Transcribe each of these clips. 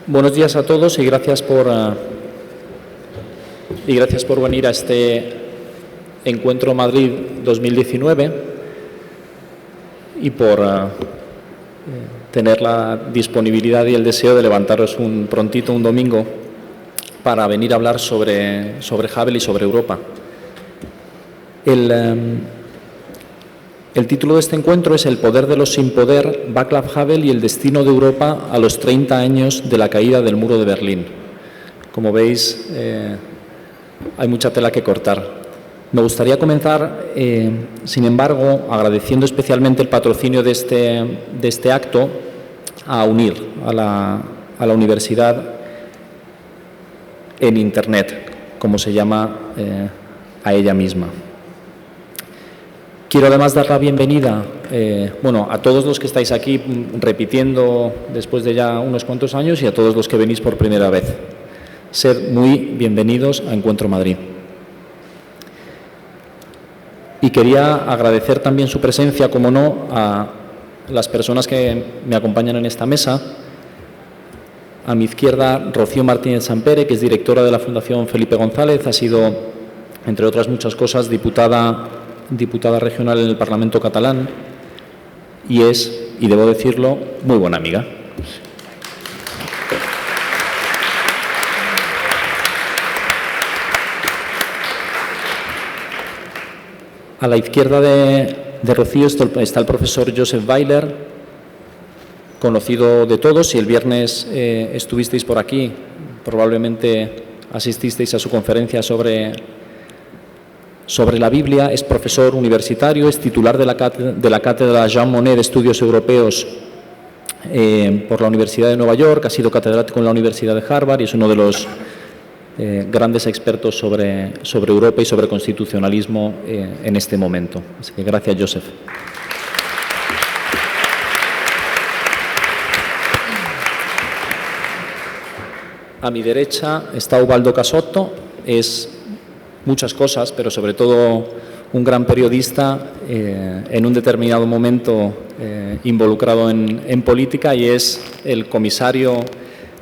Buenos días a todos y gracias por venir a este Encuentro Madrid 2019 y por tener la disponibilidad y el deseo de levantaros prontito un domingo para venir a hablar sobre Hubble y sobre Europa. El título de este encuentro es El poder de los sin poder, Václav Havel y el destino de Europa a los 30 años de la caída del muro de Berlín. Como veis, hay mucha tela que cortar. Me gustaría comenzar, sin embargo, agradeciendo especialmente el patrocinio de este acto a UNIR, a la universidad en Internet, como se llama a ella misma. Quiero además dar la bienvenida a todos los que estáis aquí repitiendo después de ya unos cuantos años y a todos los que venís por primera vez. Sed muy bienvenidos a Encuentro Madrid. Y quería agradecer también su presencia, como no, a las personas que me acompañan en esta mesa. A mi izquierda, Rocío Martínez Sampere, que es directora de la Fundación Felipe González, ha sido, entre otras muchas cosas, diputada regional en el Parlamento catalán y es, y debo decirlo, muy buena amiga. A la izquierda de Rocío está el profesor Joseph Weiler, conocido de todos. Si el viernes estuvisteis por aquí, probablemente asististeis a su conferencia sobre la Biblia. Es profesor universitario, es titular de la cátedra Jean Monnet de Estudios Europeos por la Universidad de Nueva York, ha sido catedrático en la Universidad de Harvard y es uno de los grandes expertos sobre Europa y sobre constitucionalismo en este momento. Así que gracias, Joseph. A mi derecha está Ubaldo Casotto, es muchas cosas, pero sobre todo un gran periodista en un determinado momento involucrado en política y es el comisario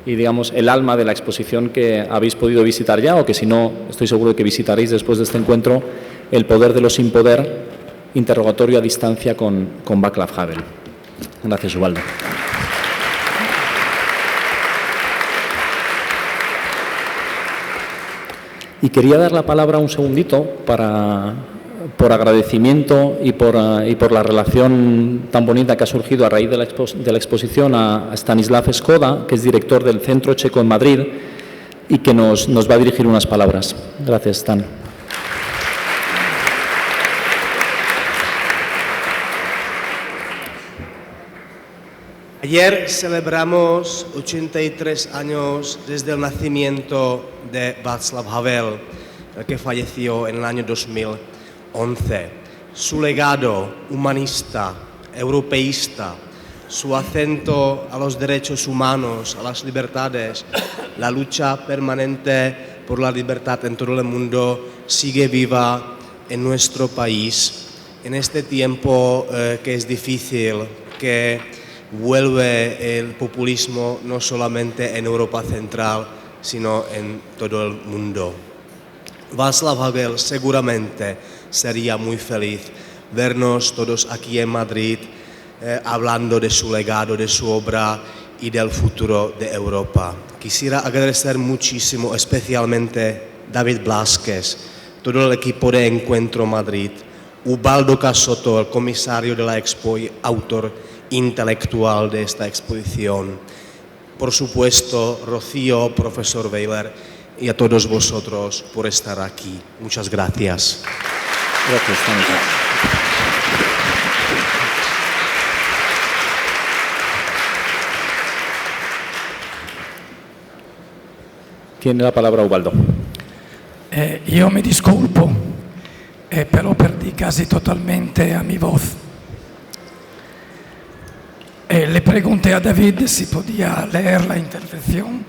y, digamos, el alma de la exposición que habéis podido visitar ya o que, si no, estoy seguro de que visitaréis después de este encuentro, El poder de los sin poder, interrogatorio a distancia con Václav Havel. Gracias, Ubaldo. Y quería dar la palabra un segundito por agradecimiento y por la relación tan bonita que ha surgido a raíz de la exposición a Stanislav Skoda, que es director del Centro Checo en Madrid y que nos va a dirigir unas palabras. Gracias, Stan. Ayer celebramos 83 años desde el nacimiento de Václav Havel, que falleció en el año 2011. Su legado humanista, europeísta, su acento a los derechos humanos, a las libertades, la lucha permanente por la libertad en todo el mundo sigue viva en nuestro país. En este tiempo que es difícil, que vuelve el populismo no solamente en Europa Central, sino en todo el mundo. Václav Havel seguramente sería muy feliz vernos todos aquí en Madrid hablando de su legado, de su obra y del futuro de Europa. Quisiera agradecer muchísimo, especialmente David Blázquez, todo el equipo de Encuentro Madrid, Ubaldo Casotto, el comisario de la Expo y autor intelectual de esta exposición. Por supuesto, Rocío, profesor Weiler, y a todos vosotros por estar aquí. Muchas gracias. Gracias, Stan. Tiene la palabra Ubaldo. Io mi disculpo, però perdí casi totalmente a mi voz. Le pregunté a David si podía leer la intervención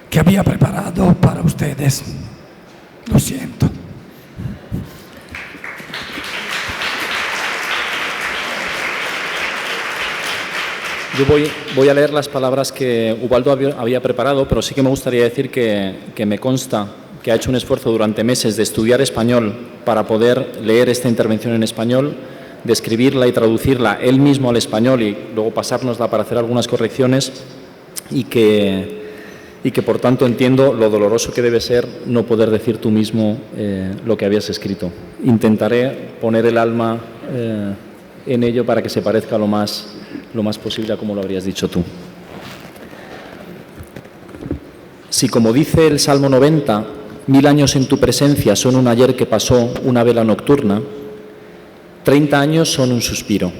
que había preparado para ustedes. Lo siento. Yo voy a leer las palabras que Ubaldo había preparado, pero sí que me gustaría decir que me consta que ha hecho un esfuerzo durante meses de estudiar español para poder leer esta intervención en español, de escribirla y traducirla él mismo al español y luego pasárnosla para hacer algunas correcciones y que por tanto entiendo lo doloroso que debe ser no poder decir tú mismo lo que habías escrito. Intentaré poner el alma en ello para que se parezca lo más posible a como lo habrías dicho tú. Si, como dice el Salmo 90, 1000 años en tu presencia son un ayer que pasó, una vela nocturna, 30 años son un suspiro.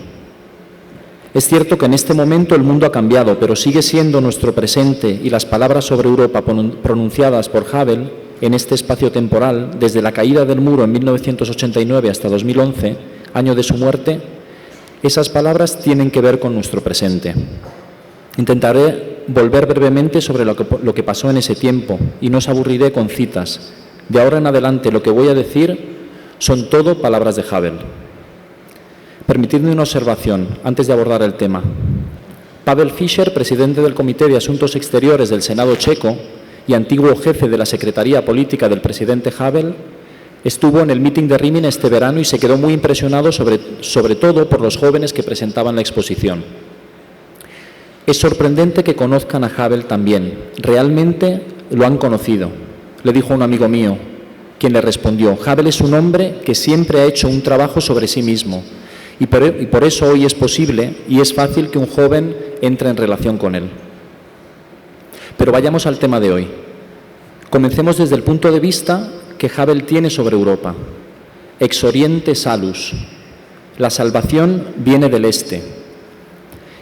Es cierto que en este momento el mundo ha cambiado, pero sigue siendo nuestro presente y las palabras sobre Europa pronunciadas por Havel en este espacio temporal, desde la caída del muro en 1989 hasta 2011, año de su muerte, esas palabras tienen que ver con nuestro presente. Intentaré volver brevemente sobre lo que pasó en ese tiempo y no os aburriré con citas. De ahora en adelante lo que voy a decir son todo palabras de Havel. Permitidme una observación antes de abordar el tema. Pavel Fischer, presidente del Comité de Asuntos Exteriores del Senado checo y antiguo jefe de la Secretaría Política del presidente Havel, estuvo en el meeting de Rímini este verano y se quedó muy impresionado sobre todo por los jóvenes que presentaban la exposición. Es sorprendente que conozcan a Havel también. Realmente lo han conocido, le dijo un amigo mío, quien le respondió: Havel es un hombre que siempre ha hecho un trabajo sobre sí mismo y por eso hoy es posible y es fácil que un joven entre en relación con él. Pero vayamos al tema de hoy. Comencemos desde el punto de vista que Havel tiene sobre Europa. Ex oriente salus. La salvación viene del este.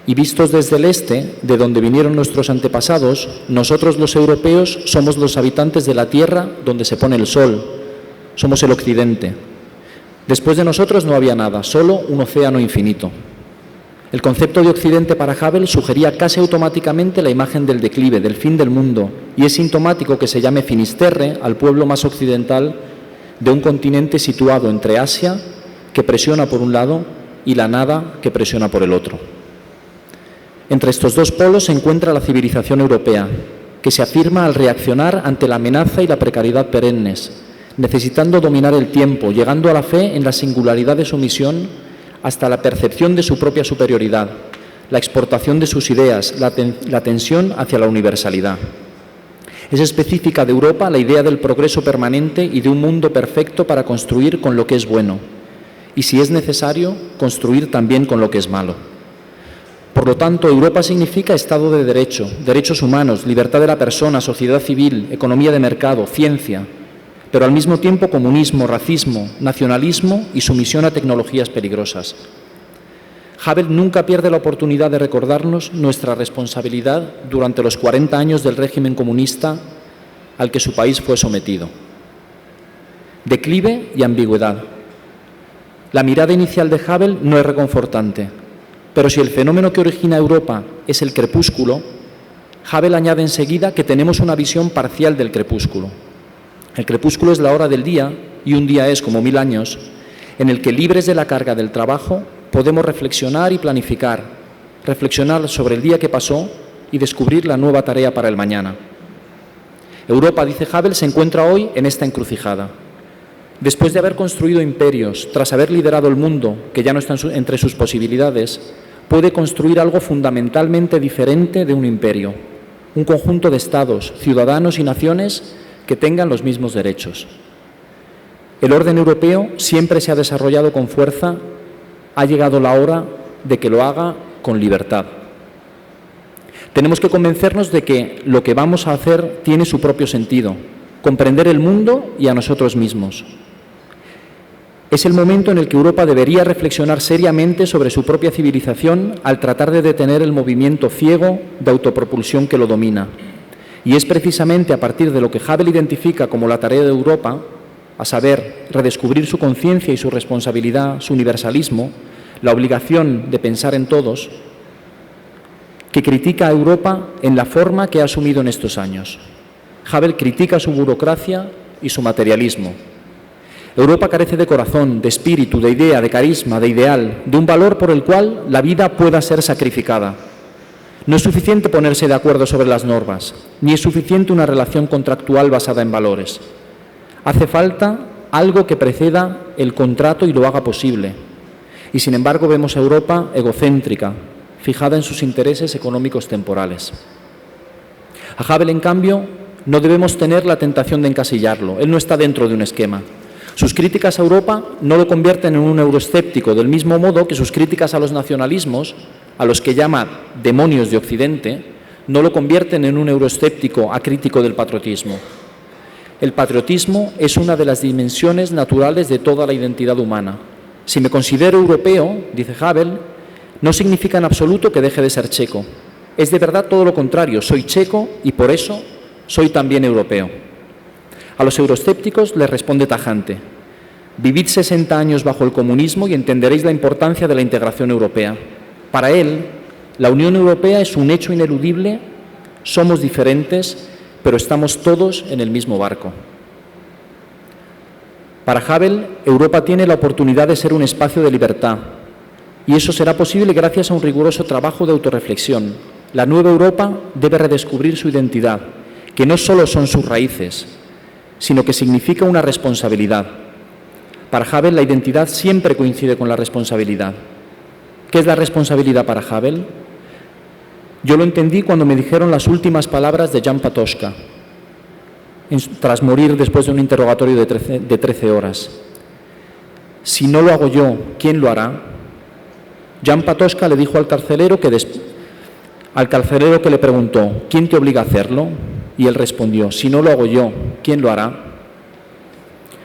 Y vistos desde el este, de donde vinieron nuestros antepasados, nosotros los europeos somos los habitantes de la tierra donde se pone el sol. Somos el occidente. Después de nosotros no había nada, solo un océano infinito. El concepto de occidente para Havel sugería casi automáticamente la imagen del declive, del fin del mundo, y es sintomático que se llame Finisterre al pueblo más occidental de un continente situado entre Asia, que presiona por un lado, y la nada, que presiona por el otro. Entre estos dos polos se encuentra la civilización europea, que se afirma al reaccionar ante la amenaza y la precariedad perennes, necesitando dominar el tiempo, llegando a la fe en la singularidad de su misión hasta la percepción de su propia superioridad, la exportación de sus ideas, la tensión hacia la universalidad. Es específica de Europa la idea del progreso permanente y de un mundo perfecto para construir con lo que es bueno, y si es necesario, construir también con lo que es malo. Por lo tanto, Europa significa Estado de Derecho, derechos humanos, libertad de la persona, sociedad civil, economía de mercado, ciencia, pero al mismo tiempo comunismo, racismo, nacionalismo y sumisión a tecnologías peligrosas. Havel nunca pierde la oportunidad de recordarnos nuestra responsabilidad durante los 40 años del régimen comunista al que su país fue sometido. Declive y ambigüedad. La mirada inicial de Havel no es reconfortante, pero si el fenómeno que origina Europa es el crepúsculo, Havel añade enseguida que tenemos una visión parcial del crepúsculo. El crepúsculo es la hora del día, y un día es como 1000 años, en el que, libres de la carga del trabajo, podemos reflexionar y planificar, reflexionar sobre el día que pasó y descubrir la nueva tarea para el mañana. Europa, dice Havel, se encuentra hoy en esta encrucijada. Después de haber construido imperios, tras haber liderado el mundo, que ya no está entre sus posibilidades, puede construir algo fundamentalmente diferente de un imperio, un conjunto de estados, ciudadanos y naciones que tengan los mismos derechos. El orden europeo siempre se ha desarrollado con fuerza, ha llegado la hora de que lo haga con libertad. Tenemos que convencernos de que lo que vamos a hacer tiene su propio sentido, comprender el mundo y a nosotros mismos. Es el momento en el que Europa debería reflexionar seriamente sobre su propia civilización al tratar de detener el movimiento ciego de autopropulsión que lo domina. Y es precisamente a partir de lo que Havel identifica como la tarea de Europa, a saber, redescubrir su conciencia y su responsabilidad, su universalismo, la obligación de pensar en todos, que critica a Europa en la forma que ha asumido en estos años. Havel critica su burocracia y su materialismo. Europa carece de corazón, de espíritu, de idea, de carisma, de ideal, de un valor por el cual la vida pueda ser sacrificada. No es suficiente ponerse de acuerdo sobre las normas, ni es suficiente una relación contractual basada en valores. Hace falta algo que preceda el contrato y lo haga posible. Y sin embargo vemos a Europa egocéntrica, fijada en sus intereses económicos temporales. A Havel, en cambio, no debemos tener la tentación de encasillarlo. Él no está dentro de un esquema. Sus críticas a Europa no lo convierten en un euroescéptico, del mismo modo que sus críticas a los nacionalismos, a los que llama demonios de Occidente, no lo convierten en un euroescéptico acrítico del patriotismo. El patriotismo es una de las dimensiones naturales de toda la identidad humana. Si me considero europeo, dice Havel, no significa en absoluto que deje de ser checo. Es de verdad todo lo contrario, soy checo y por eso soy también europeo. A los euroescépticos les responde tajante: vivid 60 años bajo el comunismo y entenderéis la importancia de la integración europea. Para él, la Unión Europea es un hecho ineludible, somos diferentes, pero estamos todos en el mismo barco. Para Havel, Europa tiene la oportunidad de ser un espacio de libertad, y eso será posible gracias a un riguroso trabajo de autorreflexión. La nueva Europa debe redescubrir su identidad, que no solo son sus raíces, sino que significa una responsabilidad. Para Havel, la identidad siempre coincide con la responsabilidad. ¿Qué es la responsabilidad para Havel? Yo lo entendí cuando me dijeron las últimas palabras de Jan Patočka, tras morir después de un interrogatorio de 13 horas. Si no lo hago yo, ¿quién lo hará? Jan Patočka le dijo al carcelero que le preguntó: ¿quién te obliga a hacerlo? Y él respondió: si no lo hago yo, ¿quién lo hará?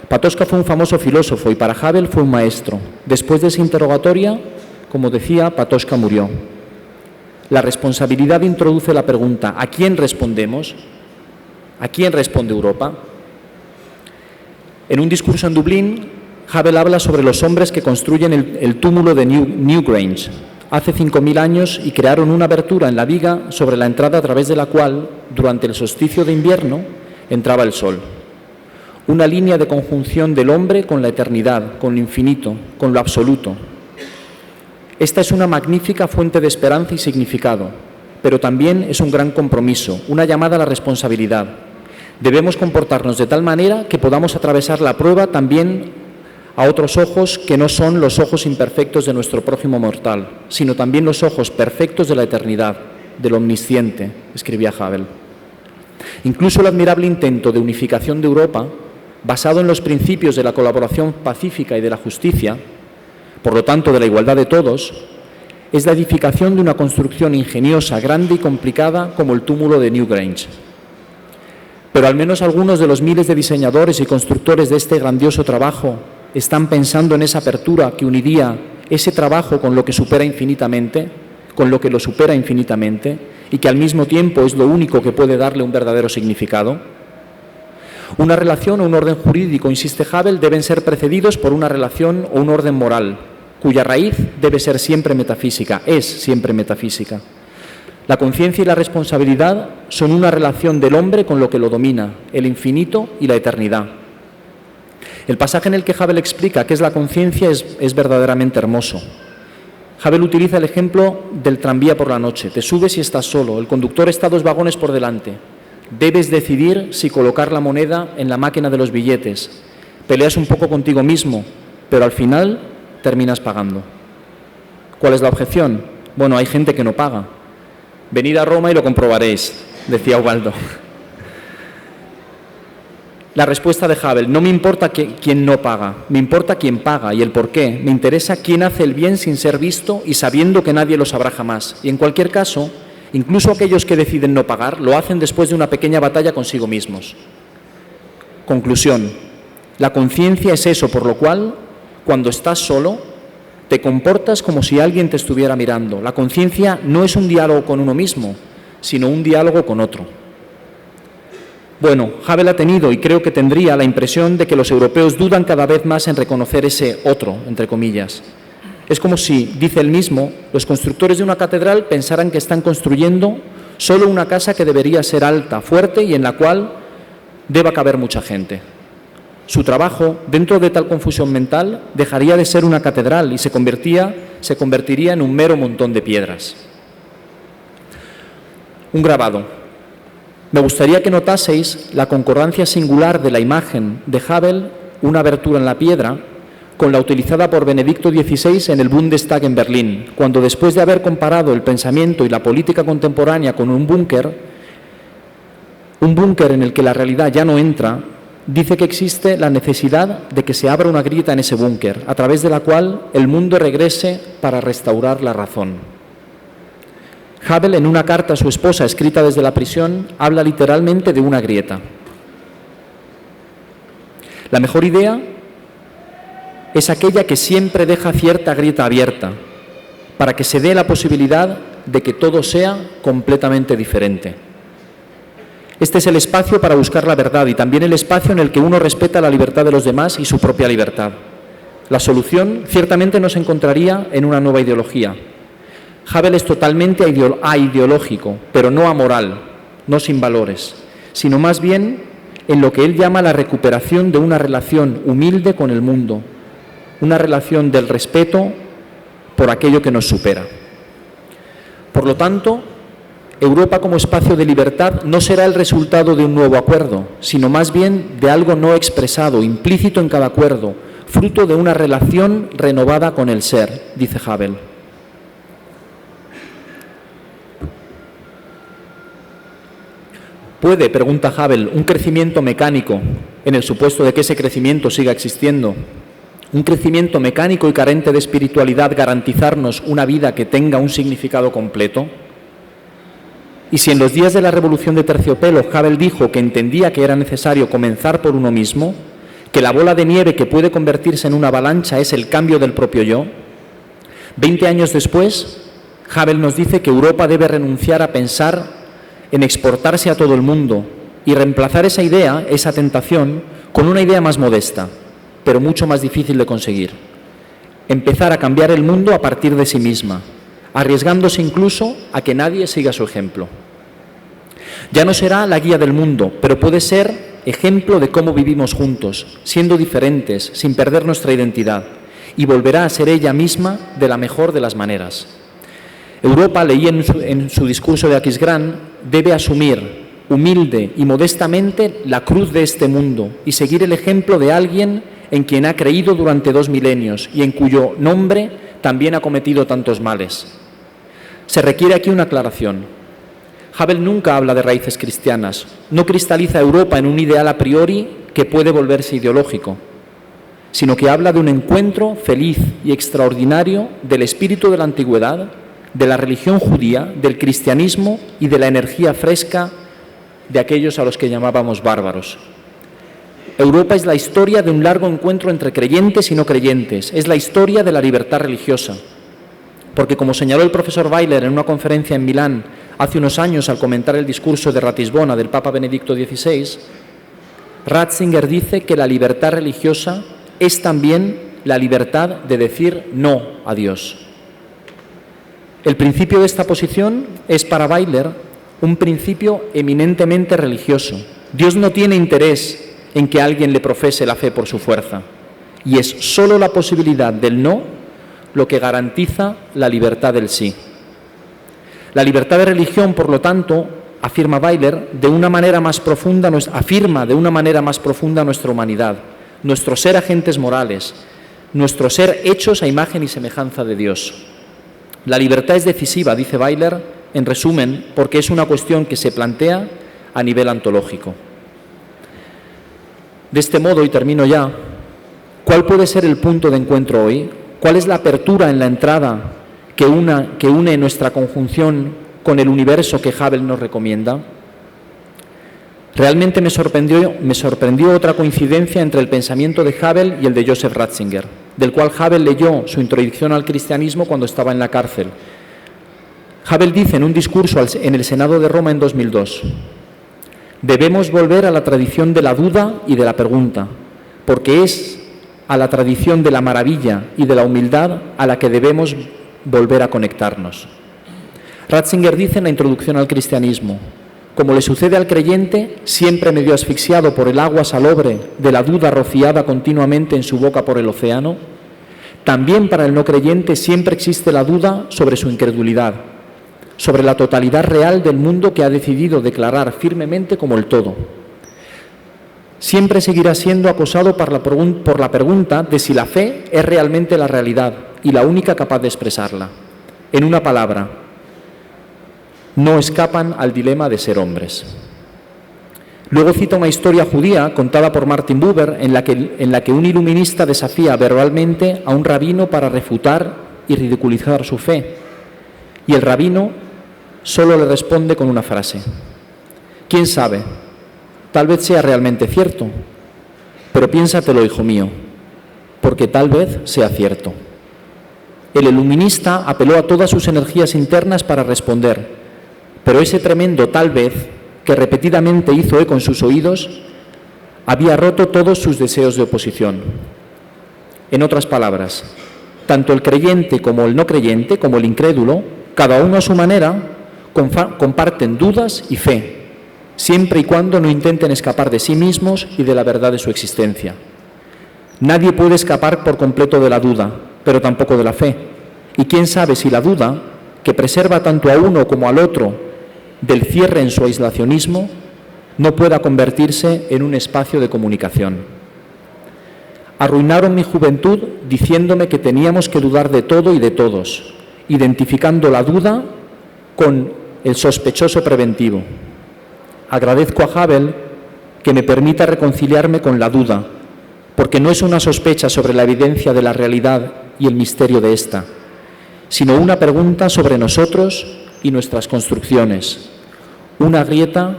Patočka fue un famoso filósofo y para Havel fue un maestro. Después de ese interrogatorio, como decía, Patočka murió. La responsabilidad introduce la pregunta: ¿a quién respondemos? ¿A quién responde Europa? En un discurso en Dublín, Havel habla sobre los hombres que construyen el túmulo de Newgrange hace 5.000 años y crearon una abertura en la viga sobre la entrada a través de la cual, durante el solsticio de invierno, entraba el sol. Una línea de conjunción del hombre con la eternidad, con lo infinito, con lo absoluto. Esta es una magnífica fuente de esperanza y significado, pero también es un gran compromiso, una llamada a la responsabilidad. Debemos comportarnos de tal manera que podamos atravesar la prueba también a otros ojos que no son los ojos imperfectos de nuestro prójimo mortal, sino también los ojos perfectos de la eternidad, del omnisciente, escribía Havel. Incluso el admirable intento de unificación de Europa, basado en los principios de la colaboración pacífica y de la justicia, por lo tanto de la igualdad de todos, es la edificación de una construcción ingeniosa, grande y complicada como el túmulo de Newgrange. Pero al menos algunos de los miles de diseñadores y constructores de este grandioso trabajo están pensando en esa apertura que uniría ese trabajo con lo que supera infinitamente, con lo que lo supera infinitamente, y que al mismo tiempo es lo único que puede darle un verdadero significado. Una relación o un orden jurídico, insiste Havel, deben ser precedidos por una relación o un orden moral, cuya raíz debe ser siempre metafísica, es siempre metafísica. La conciencia y la responsabilidad son una relación del hombre con lo que lo domina, el infinito y la eternidad. El pasaje en el que Havel explica qué es la conciencia es verdaderamente hermoso. Havel utiliza el ejemplo del tranvía por la noche. Te subes y estás solo, el conductor está 2 vagones por delante. Debes decidir si colocar la moneda en la máquina de los billetes. Peleas un poco contigo mismo, pero al final terminas pagando. ¿Cuál es la objeción? Bueno, hay gente que no paga. Venid a Roma y lo comprobaréis, decía Ubaldo. La respuesta de Havel: no me importa quién no paga, me importa quién paga y el por qué. Me interesa quién hace el bien sin ser visto y sabiendo que nadie lo sabrá jamás. Y en cualquier caso, incluso aquellos que deciden no pagar, lo hacen después de una pequeña batalla consigo mismos. Conclusión: la conciencia es eso por lo cual, cuando estás solo, te comportas como si alguien te estuviera mirando. La conciencia no es un diálogo con uno mismo, sino un diálogo con otro. Bueno, Havel ha tenido y creo que tendría la impresión de que los europeos dudan cada vez más en reconocer ese otro, entre comillas. Es como si, dice él mismo, los constructores de una catedral pensaran que están construyendo solo una casa que debería ser alta, fuerte y en la cual deba caber mucha gente. Su trabajo, dentro de tal confusión mental, dejaría de ser una catedral y se convertiría en un mero montón de piedras. Un grabado. Me gustaría que notaseis la concordancia singular de la imagen de Hubble, una abertura en la piedra, con la utilizada por Benedicto XVI en el Bundestag en Berlín, cuando después de haber comparado el pensamiento y la política contemporánea con un búnker en el que la realidad ya no entra, dice que existe la necesidad de que se abra una grieta en ese búnker, a través de la cual el mundo regrese para restaurar la razón. Hubble, en una carta a su esposa escrita desde la prisión, habla literalmente de una grieta. La mejor idea es aquella que siempre deja cierta grieta abierta, para que se dé la posibilidad de que todo sea completamente diferente. Este es el espacio para buscar la verdad y también el espacio en el que uno respeta la libertad de los demás y su propia libertad. La solución ciertamente no se encontraría en una nueva ideología. Hubble es totalmente aideológico, pero no amoral, no sin valores, sino más bien en lo que él llama la recuperación de una relación humilde con el mundo, una relación del respeto por aquello que nos supera. Por lo tanto, Europa como espacio de libertad no será el resultado de un nuevo acuerdo, sino más bien de algo no expresado, implícito en cada acuerdo, fruto de una relación renovada con el ser, dice Hubble. ¿Puede, pregunta Hubble, un crecimiento mecánico, en el supuesto de que ese crecimiento siga existiendo, un crecimiento mecánico y carente de espiritualidad garantizarnos una vida que tenga un significado completo? Y si en los días de la Revolución de Terciopelo Hubble dijo que entendía que era necesario comenzar por uno mismo, que la bola de nieve que puede convertirse en una avalancha es el cambio del propio yo, 20 años después, Hubble nos dice que Europa debe renunciar a pensar en exportarse a todo el mundo y reemplazar esa idea, esa tentación, con una idea más modesta, pero mucho más difícil de conseguir. Empezar a cambiar el mundo a partir de sí misma, arriesgándose incluso a que nadie siga su ejemplo. Ya no será la guía del mundo, pero puede ser ejemplo de cómo vivimos juntos, siendo diferentes, sin perder nuestra identidad, y volverá a ser ella misma de la mejor de las maneras. Europa, leí en su discurso de Aquisgrán, debe asumir humilde y modestamente la cruz de este mundo y seguir el ejemplo de alguien en quien ha creído durante 2 milenios y en cuyo nombre también ha cometido tantos males. Se requiere aquí una aclaración. Hubble nunca habla de raíces cristianas, no cristaliza Europa en un ideal a priori que puede volverse ideológico, sino que habla de un encuentro feliz y extraordinario del espíritu de la antigüedad, de la religión judía, del cristianismo y de la energía fresca de aquellos a los que llamábamos bárbaros. Europa es la historia de un largo encuentro entre creyentes y no creyentes, es la historia de la libertad religiosa, porque como señaló el profesor Weiler en una conferencia en Milán hace unos años al comentar el discurso de Ratisbona del Papa Benedicto XVI, Ratzinger dice que la libertad religiosa es también la libertad de decir no a Dios. El principio de esta posición es para Weiler un principio eminentemente religioso. Dios no tiene interés en que alguien le profese la fe por su fuerza, y es solo la posibilidad del no lo que garantiza la libertad del sí. La libertad de religión, por lo tanto, afirma Weiler, afirma de una manera más profunda nuestra humanidad, nuestro ser agentes morales, nuestro ser hechos a imagen y semejanza de Dios. La libertad es decisiva, dice Weiler, en resumen, porque es una cuestión que se plantea a nivel ontológico. De este modo, y termino ya, ¿cuál puede ser el punto de encuentro hoy? ¿Cuál es la apertura en la entrada que une nuestra conjunción con el universo que Hubble nos recomienda? Realmente me sorprendió otra coincidencia entre el pensamiento de Hubble y el de Joseph Ratzinger, del cual Hubble leyó su introducción al cristianismo cuando estaba en la cárcel. Hubble dice en un discurso en el Senado de Roma en 2002: debemos volver a la tradición de la duda y de la pregunta, porque es a la tradición de la maravilla y de la humildad a la que debemos volver a conectarnos. Ratzinger dice en la introducción al cristianismo: como le sucede al creyente, siempre medio asfixiado por el agua salobre de la duda rociada continuamente en su boca por el océano, también para el no creyente siempre existe la duda sobre su incredulidad. sobre la totalidad real del mundo que ha decidido declarar firmemente como el todo. Siempre seguirá siendo acosado por la pregunta de si la fe es realmente la realidad y la única capaz de expresarla. En una palabra, no escapan al dilema de ser hombres. Luego cita una historia judía contada por Martin Buber en la que un iluminista desafía verbalmente a un rabino para refutar y ridiculizar su fe. Y el rabino solo le responde con una frase: ¿quién sabe? Tal vez sea realmente cierto, pero piénsatelo, hijo mío, porque tal vez sea cierto. El iluminista apeló a todas sus energías internas para responder, pero ese tremendo tal vez, que repetidamente hizo eco en sus oídos, había roto todos sus deseos de oposición. En otras palabras, tanto el creyente como el no creyente, como el incrédulo, cada uno a su manera, comparten dudas y fe, siempre y cuando no intenten escapar de sí mismos y de la verdad de su existencia. Nadie puede escapar por completo de la duda, pero tampoco de la fe. Y quién sabe si la duda, que preserva tanto a uno como al otro del cierre en su aislacionismo, no pueda convertirse en un espacio de comunicación. Arruinaron mi juventud diciéndome que teníamos que dudar de todo y de todos, identificando la duda con el sospechoso preventivo. Agradezco a Havel que me permita reconciliarme con la duda, porque no es una sospecha sobre la evidencia de la realidad y el misterio de esta, sino una pregunta sobre nosotros y nuestras construcciones, una grieta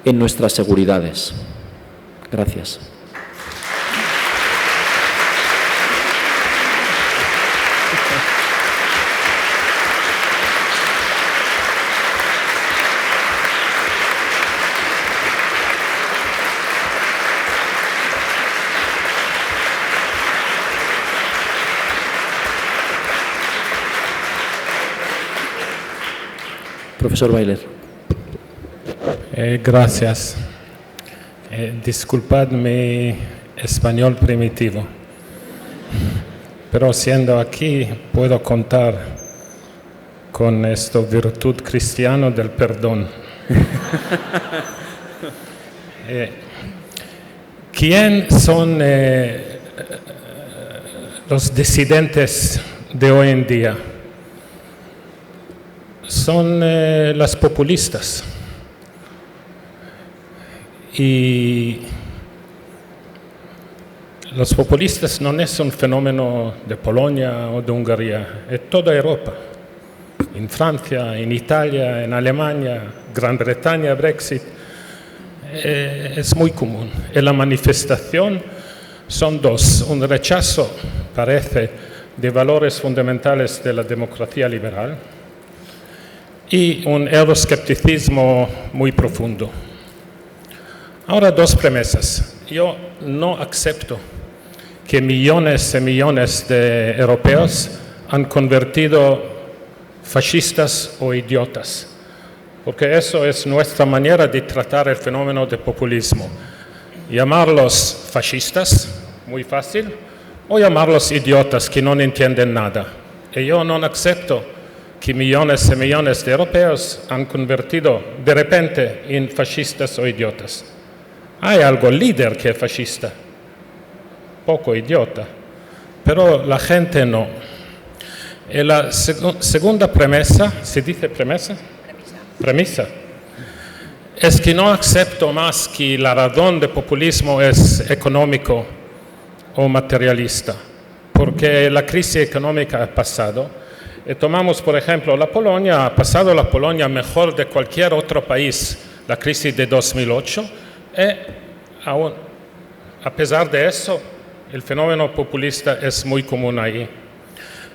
en nuestras seguridades. Gracias. Profesor Weiler. Gracias. Disculpad mi español primitivo, pero siendo aquí puedo contar con esta virtud cristiana del perdón. ¿Quién son los disidentes de hoy en día? Son las populistas. Y los populistas no es un fenómeno de Polonia o de Hungría, es toda Europa. En Francia, en Italia, en Alemania, Gran Bretaña, Brexit, es muy común. Y la manifestación son dos: un rechazo, parece, de valores fundamentales de la democracia liberal y un euroscepticismo muy profundo. Ahora, dos premisas. Yo no acepto que millones y millones de europeos han convertido fascistas o idiotas, porque eso es nuestra manera de tratar el fenómeno de populismo. Llamarlos fascistas, muy fácil, o llamarlos idiotas que no entienden nada. Y yo no acepto que millones y millones de europeos han convertido de repente en fascistas o idiotas. Hay algo líder que es fascista, poco idiota, pero la gente no. Y la segunda premisa, ¿se dice premisa? Premisa. Es que no acepto más que la razón del populismo es económico o materialista, porque la crisis económica ha pasado. Y tomamos, por ejemplo, la Polonia, ha pasado la Polonia mejor de cualquier otro país, la crisis de 2008, y aún, a pesar de eso, el fenómeno populista es muy común ahí.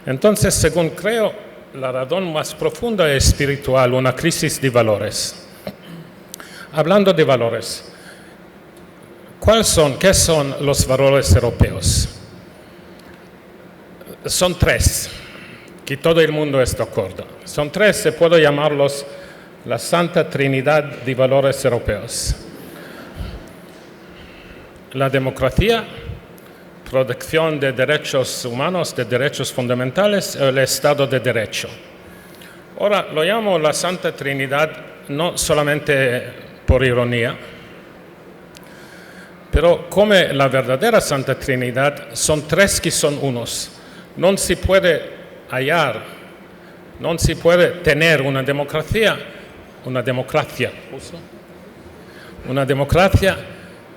Entonces, según creo, la razón más profunda es espiritual, una crisis de valores. Hablando de valores, ¿qué son los valores europeos? Son tres, que todo el mundo está de acuerdo. Son tres, se puede llamarlos la Santa Trinidad de valores europeos. La democracia, protección de derechos humanos, de derechos fundamentales, el Estado de Derecho. Ahora, lo llamo la Santa Trinidad no solamente por ironía, pero como la verdadera Santa Trinidad son tres que son unos. No se puede hallar, no se puede tener una democracia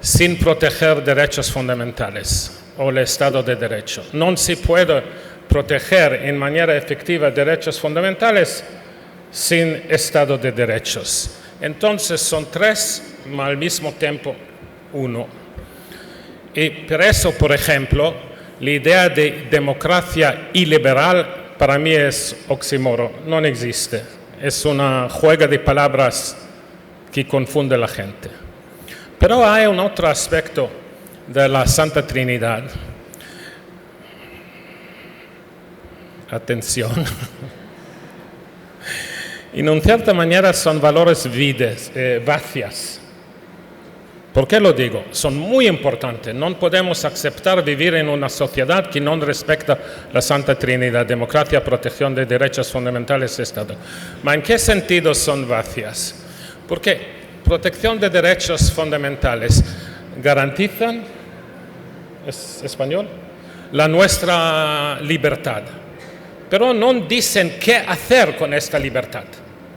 sin proteger derechos fundamentales o el Estado de Derecho. No se puede proteger en manera efectiva derechos fundamentales sin Estado de Derechos. Entonces son tres, pero al mismo tiempo uno. Y por eso, por ejemplo, la idea de democracia iliberal para mí es oxímoron, no existe. Es una juega de palabras que confunde a la gente. Pero hay un otro aspecto de la Santa Trinidad. Atención. En cierta manera son valores vacíos. ¿Por qué lo digo? Son muy importantes. No podemos aceptar vivir en una sociedad que no respeta la Santa Trinidad, democracia, protección de derechos fundamentales y Estado. ¿En qué sentido son vacías? Porque protección de derechos fundamentales garantizan, ¿es español?, la nuestra libertad. Pero no dicen qué hacer con esta libertad.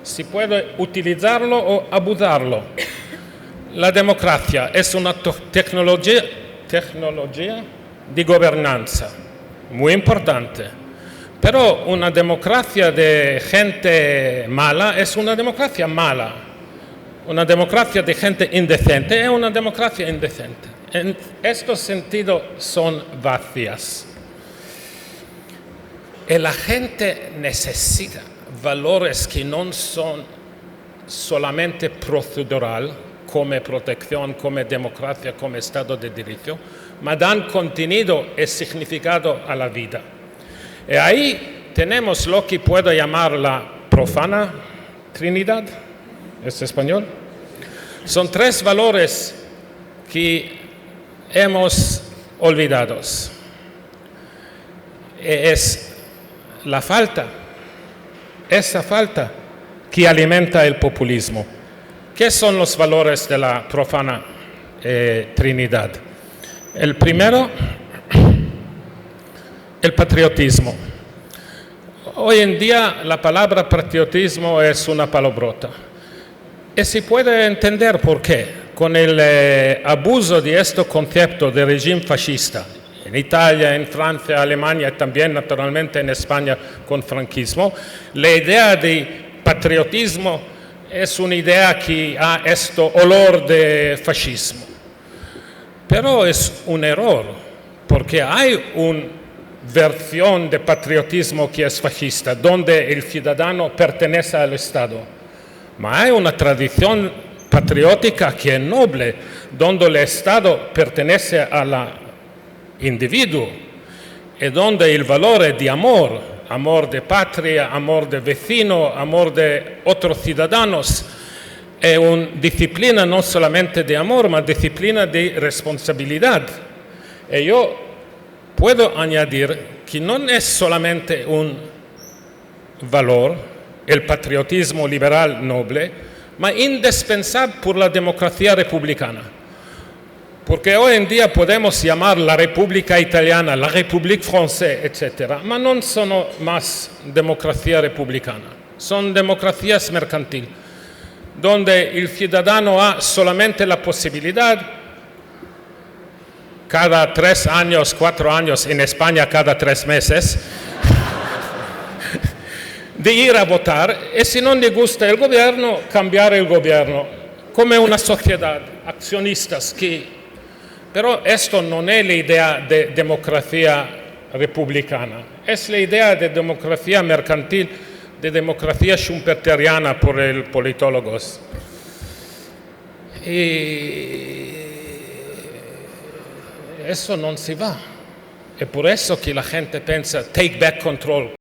Si puede utilizarlo o abusarlo. La democracia es una tecnología de gobernanza muy importante. Pero una democracia de gente mala es una democracia mala. Una democracia de gente indecente es una democracia indecente. En estos sentidos son vacías. Y la gente necesita valores que no son solamente procedural, como protección, como democracia, como Estado de Derecho, mas dan contenido y significado a la vida. Y ahí tenemos lo que puedo llamar la profana Trinidad, ¿es español? Son tres valores que hemos olvidado. Es esa falta que alimenta el populismo. ¿Qué son los valores de la profana Trinidad? El primero, el patriotismo. Hoy en día la palabra patriotismo es una palabrota. Y se puede entender por qué. Con el abuso de este concepto de régimen fascista, en Italia, en Francia, Alemania y también naturalmente en España con franquismo, la idea de patriotismo es una idea que ha este olor de fascismo. Pero es un error, porque hay una versión de patriotismo que es fascista, donde el ciudadano pertenece al Estado. Pero hay una tradición patriótica que es noble, donde el Estado pertenece al individuo y donde el valor es de amor. Amor de patria, amor de vecino, amor de otros ciudadanos. Es una disciplina no solamente de amor, mas disciplina de responsabilidad. Y yo puedo añadir que no es solamente un valor, el patriotismo liberal noble, mas indispensable por la democracia republicana. Porque hoy en día podemos llamar la República Italiana, la República Francesa, etc. Pero no son más democracia republicana, son democracias mercantiles, donde el ciudadano ha solamente la posibilidad, cada 3 años, 4 años, en España cada 3 meses, de ir a votar, y si no le gusta el gobierno, cambiar el gobierno, como una sociedad, accionistas que... Pero esto no es la idea de democracia republicana, es la idea de democracia mercantil, de democracia schumpeteriana por el politólogos. Y eso no se va. Es por eso que la gente piensa, take back control,